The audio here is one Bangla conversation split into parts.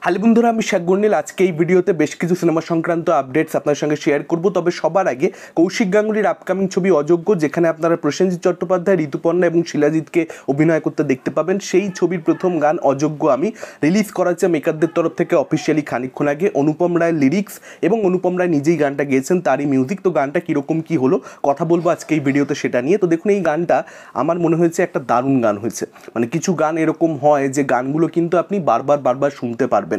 হ্যালো বন্ধুরা, আমি শেখ গর্নিল। আজকে এই ভিডিওতে বেশ কিছু সিনেমা সংক্রান্ত আপডেটস আপনার সঙ্গে শেয়ার করব। তবে সবার আগে কৌশিক গাঙ্গুলির আপকামিং ছবি অযোগ্য, যেখানে আপনারা প্রসেনজিৎ চট্টোপাধ্যায়, ঋতুপর্ণা এবং শিলাজিৎকে অভিনয় করতে দেখতে পাবেন, সেই ছবির প্রথম গান অযোগ্য আমি রিলিজ করা হচ্ছে মেকারদের তরফ থেকে অফিসিয়ালি খানিকক্ষণ আগে। অনুপম রায়ের লিরিক্স এবং অনুপম রায় নিজেই গানটা গেয়েছেন, তারই মিউজিক। তো গানটা কীরকম কী হলো কথা বলবো আজকে এই ভিডিওতে সেটা নিয়ে। তো দেখুন, এই গানটা আমার মনে হয়েছে একটা দারুণ গান হয়েছে। মানে কিছু গান এরকম হয় যে গানগুলো কিন্তু আপনি বারবার শুনতে পারবেন।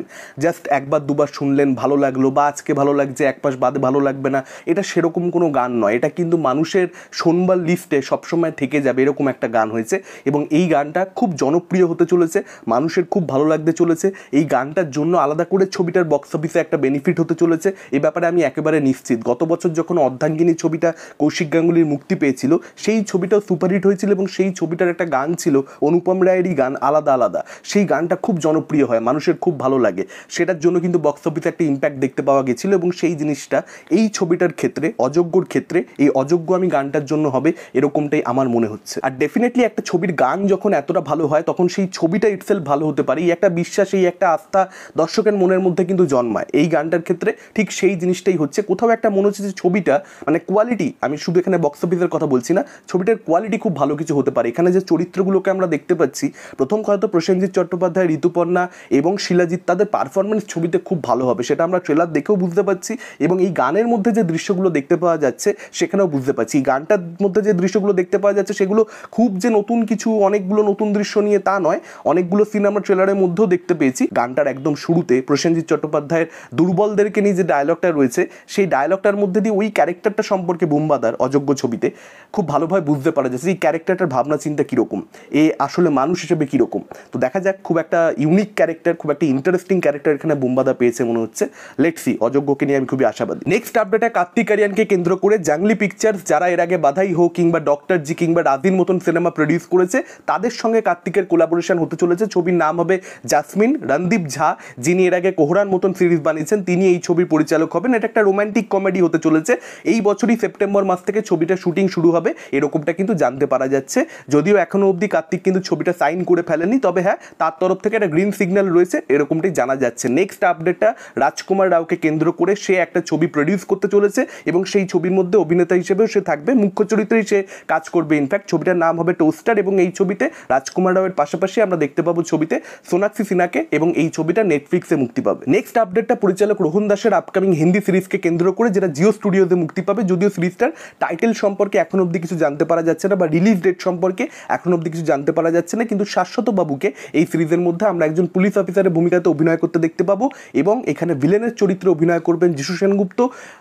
জাস্ট একবার দুবার শুনলেন ভালো লাগলো, বা আজকে ভালো লাগছে এক মাস বাদে ভালো লাগবে না, এটা সেরকম কোনো গান নয়। এটা কিন্তু মানুষের শোনবার লিস্টে সবসময় থেকে যাবে, এরকম একটা গান হয়েছে। এবং এই গানটা খুব জনপ্রিয় হতে চলেছে, মানুষের খুব ভালো লাগতে চলেছে। এই গানটার জন্য আলাদা করে ছবিটার বক্স অফিসে একটা বেনিফিট হতে চলেছে, এ ব্যাপারে আমি একেবারে নিশ্চিত। গত বছর যখন অর্ধাঙ্গিনী ছবিটা কৌশিক গাঙ্গুলির মুক্তি পেয়েছিল, সেই ছবিটাও সুপারহিট হয়েছিল এবং সেই ছবিটার একটা গান ছিল অনুপম রায়েরই গান, আলাদা আলাদা। সেই গানটা খুব জনপ্রিয় হয়, মানুষের খুব ভালো লাগে। সেটার জন্য কিন্তু বক্স অফিসে একটা ইম্প্যাক্ট দেখতে পাওয়া গেছিলো, এবং সেই জিনিসটা এই ছবিটার ক্ষেত্রে, অযোগ্যর ক্ষেত্রে, এই অযোগ্য আমি গানটার জন্য হবে এরকমটাই আমার মনে হচ্ছে। আর ডেফিনেটলি একটা ছবির গান যখন এতটা ভালো হয়, তখন সেই ছবিটা ইটসেলফ ভালো হতে পারে। এই একটা বিশ্বাস, এই একটা আস্থা দর্শকের মনের মধ্যে কিন্তু জন্মায়। এই গানটার ক্ষেত্রে ঠিক সেই জিনিসটাই হচ্ছে। কোথাও একটা মনে হচ্ছে যে ছবিটা মানে কোয়ালিটি, আমি শুধু এখানে বক্স অফিসের কথা বলছি না, ছবিটার কোয়ালিটি খুব ভালো কিছু হতে পারে। এখানে যে চরিত্রগুলোকে আমরা দেখতে পাচ্ছি, প্রথম কথা তো প্রসেনজিৎ চট্টোপাধ্যায়, ঋতুপর্ণা এবং শিলাজিৎ, তাদের পারফরমেন্স ছবিতে খুব ভালো হবে, সেটা আমরা ট্রেলার দেখেও বুঝতে পারছি। এবং এই গানের মধ্যে যে দৃশ্যগুলো দেখতে পাওয়া যাচ্ছে সেখানেও বুঝতে পারছি। এই গানটার মধ্যে যে দৃশ্যগুলো দেখতে পাওয়া যাচ্ছে সেগুলো খুব যে নতুন কিছু, অনেকগুলো নতুন দৃশ্য নিয়ে তা নয়, অনেকগুলো সিন আমরা ট্রেলারের মধ্যেও দেখতে পেয়েছি। গানটার একদম শুরুতে প্রসেনজিৎ চট্টোপাধ্যায়ের দুর্বলদেরকে নিয়ে যে ডায়লগটা রয়েছে, সেই ডায়লগটার মধ্যে দিয়ে ওই ক্যারেক্টারটা সম্পর্কে বুম্বাদার অযোগ্য ছবিতে খুব ভালোভাবে বুঝতে পারা যাচ্ছে এই ক্যারেক্টারটার ভাবনা চিন্তা কীরকম, এ আসলে মানুষ হিসেবে কীরকম। তো দেখা যাক, খুব একটা ইউনিক ক্যারেক্টার, খুব একটা ইন্টারেস্টিং ক্যারেক্টার এখানে বুম্বাদা পেয়েছে মনে হচ্ছে। লেটস সি, অযোগ্যকে নিয়ে আমি খুবই আশাবাদী। নেক্সট আপডেটে কার্তিক আরিয়ানকে কেন্দ্র করে জাংলি পিকচার্স, যারা এর আগে বাধাই হো কিংবা ডক্টর জি কিংবা রাজির মতন সিনেমা প্রডিউস করেছে, তাদের সঙ্গে কার্তিকের কোলাবোরেশন হতে চলেছে। ছবির নাম হবে জাসমিন। রণদীপ ঝা, যিনি এর আগে কোহরান মতন সিরিজ বানিয়েছেন, তিনি এই ছবির পরিচালক হবেন। এটা একটা রোম্যান্টিক কমেডি হতে চলেছে। এই বছরই সেপ্টেম্বর মাস থেকে ছবিটা শুটিং শুরু হবে, এরকমটা কিন্তু জানতে পারা যাচ্ছে। যদিও এখনো অবধি কার্তিক কিন্তু ছবিটা সাইন করে ফেলেনি, তবে হ্যাঁ, তার তরফ থেকে একটা গ্রিন সিগন্যাল রয়েছে, এরকমটাই জানা যাচ্ছে। নেক্সট আপডেটটা রাজকুমার রাওকে কেন্দ্র করে, সে একটা ছবি প্রডিউস করতে চলেছে এবং সেই ছবির মধ্যে অভিনেতা হিসেবেও সে থাকবে, মুখ্য চরিত্রেই সে কাজ করবে। ইনফ্যাক্ট ছবিটার নাম হবে টোস্টার, এবং এই ছবিতে রাজকুমার রাওয়ের পাশাপাশি আমরা দেখতে পাবো ছবিতে সোনাক্ষী সিনহাকে, এবং এই ছবিটা নেটফ্লিক্সে মুক্তি পাবে। নেক্সট আপডেটটা পরিচালক রোহন দাসের আপকামিং হিন্দি সিরিজকে কেন্দ্র করে, যেটা জিও স্টুডিওতে মুক্তি পাবে। যদিও সিরিজটার টাইটেল সম্পর্কে এখন অবধি কিছু জানতে পারা যাচ্ছে না, বা রিলিজ ডেট সম্পর্কে এখন অবধি কিছু জানতে পারা যাচ্ছে না, কিন্তু শাশ্বত বাবুকে এই সিরিজের মধ্যে আমরা একজন পুলিশ অফিসারের ভূমিকাতে অভিনয় করতে দেখতে পাবো, এবং এখানে ভিলেনের চরিত্রে অভিনয় করবেন যিশু সেনগুপ্ত।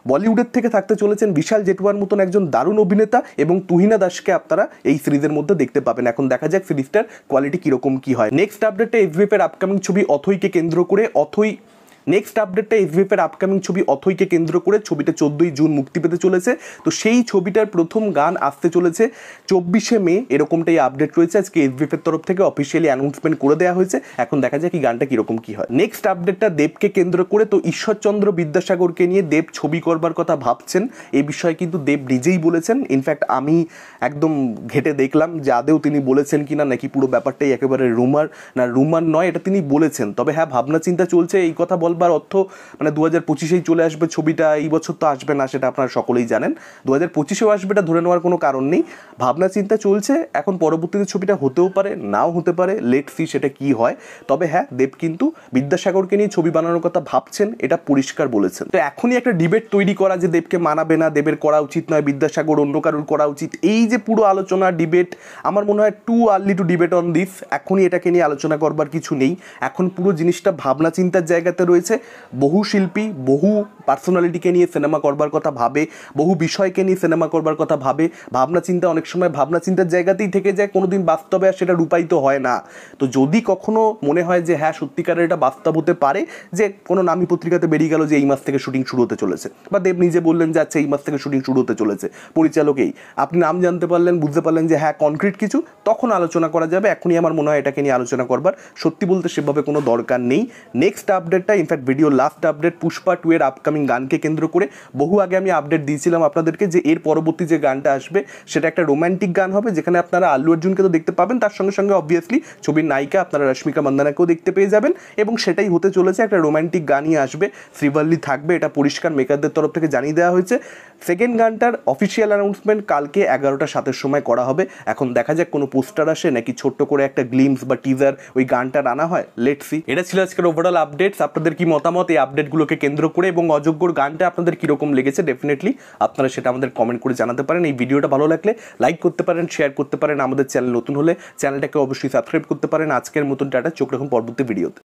বলিউডের থেকে থাকতে চলেছেন বিশাল জেটওয়ার মতন একজন দারুণ অভিনেতা, এবং তুহিনা দাসকে আপনারা এই সিরিজের মধ্যে দেখতে পাবেন। এখন দেখা যাক সিরিজটার কোয়ালিটি কীরকম কী হয়। নেক্সট আপডেটে এসভিএফের আপকামিং ছবি অথইকে কেন্দ্র করে, অথইকে কেন্দ্র করে ছবিটা 14ই জুন মুক্তি পেতে চলেছে। তো সেই ছবিটার প্রথম গান আসতে চলেছে 24শে মে, এরকমটাই আপডেট রয়েছে। আজকে এসভিএফের তরফ থেকে অফিসিয়ালি অ্যানাউন্সমেন্ট করে দেওয়া হয়েছে। এখন দেখা যায় কি গানটা কীরকম কী হয়। নেক্সট আপডেটটা দেবকে কেন্দ্র করে, তো ঈশ্বরচন্দ্র বিদ্যাসাগরকে নিয়ে দেব ছবি করবার কথা ভাবছেন, এই বিষয়ে কিন্তু দেব নিজেই বলেছেন। ইনফ্যাক্ট আমি একদম ঘেটে দেখলাম যে আদেও তিনি বলেছেন কিনা, নাকি পুরো ব্যাপারটাই একেবারে রুমার নয়, এটা তিনি বলেছেন। তবে হ্যাঁ, ভাবনা চিন্তা চলছে। এই কথা বলবার অর্থ মানে 2025-এই চলে আসবে ছবিটা, এই বছর তো আসবে না, সেটা আপনারা সকলেই জানেন। 2025-এও আসবে, এটা ধরে নেওয়ার কোনো কারণ নেই। ভাবনা চিন্তা চলছে। এখন পরবর্তীতে ছবিটা হতেও পারে, নাও হতে পারে, লেটস সি সেটা কি হয়। তবে হ্যাঁ, দেব কিন্তু বিদ্যাসাগরকে নিয়ে ছবি বানানোর কথা ভাবছেন, এটা পরিষ্কার বলেছেন। তো এখনই একটা ডিবেট তৈরি করা যে দেবকে মানাবে না, দেবের করা উচিত নয়, বিদ্যাসাগর অন্য কারোর করা উচিত, এই যে পুরো আলোচনা ডিবেট, আমার মনে হয় too early two debate on this. এখনই এটাকে নিয়ে আলোচনা করবার কিছু নেই। এখন পুরো জিনিসটা ভাবনা চিন্তার জায়গাতে রয়েছে। বহু শিল্পী বহু পার্সোনালিটিকে নিয়ে সিনেমা করবার কথা ভাবে, বহু বিষয়কে নিয়ে সিনেমা করবার কথা ভাবে। ভাবনা চিন্তা অনেক সময় ভাবনা চিন্তার জায়গাতেই থেকে যায়, কোনোদিন বাস্তবে আর সেটা রূপায়িত হয় না। তো যদি কখনো মনে হয় যে হ্যাঁ, সত্যিকারের এটা বাস্তব হতে পারে, যে কোনো নামী পত্রিকাতে বেরিয়ে গেল যে এই মাস থেকে শুটিং শুরু হতে চলেছে, বা দেব নিজে বললেন যে আচ্ছা এই মাস থেকে শুটিং শুরু হতে চলেছে, পরিচালকেই আপনি নাম জানতে পারলেন, বুঝতে পারলেন যে হ্যাঁ কনক্রিট কিছু, তখন আলোচনা করা যাবে। এখনই আমার মনে হয় এটাকে নিয়ে আলোচনা করবার সত্যি বলতে সেভাবে কোনো দরকার নেই। নেক্সট আপডেটটা in fact in fact video last update Pushpa 2 এর আপকামিং গানকে কেন্দ্র করে বহু আগে আমি আপডেট দিয়েছিলাম আপনাদেরকে যে এর পরবর্তী যে গানটা আসবে সেটা একটা রোম্যান্টিক গান হবে, যেখানে আপনারা আল্লু অর্জুনকে তো দেখতে পাবেন, তার সঙ্গে সঙ্গে অবভিয়াসলি ছবির নায়িকা আপনারা রশ্মিকা মান্দানাকেও দেখতে পেয়ে যাবেন, এবং সেটাই হতে চলেছে, একটা রোম্যান্টিক গানই আসবে, শ্রীবল্লী থাকবে, এটা পরিষ্কার মেকারদের তরফ থেকে জানিয়ে দেওয়া হয়েছে। সেকেন্ড গানটার অফিসিয়াল অ্যানাউন্সমেন্ট কালকে 11টা 7-এর সময় করা হবে। এখন দেখা যাক কোনো পোস্টার আসে নাকি ছোট্ট করে একটা গ্লিমস বা টিজার ওই গানটার আনা হয়, লেটস সি। এটা ছিল আজকের ওভারঅল আপডেটস। আপনাদের কি মতামত এই আপডেটগুলোকে কেন্দ্র করে, এবং অযোগ্যর গানটা আপনাদের কীরকম লেগেছে ডেফিনেটলি আপনারা সেটা আমাদের কমেন্ট করে জানাতে পারেন। এই ভিডিওটা ভালো লাগলে লাইক করতে পারেন, শেয়ার করতে পারেন, আমাদের চ্যানেল নতুন হলে চ্যানেলটাকে অবশ্যই সাবস্ক্রাইব করতে পারেন। আজকের মতন টাটা, চোখ রাখুন পরবর্তী ভিডিওতে।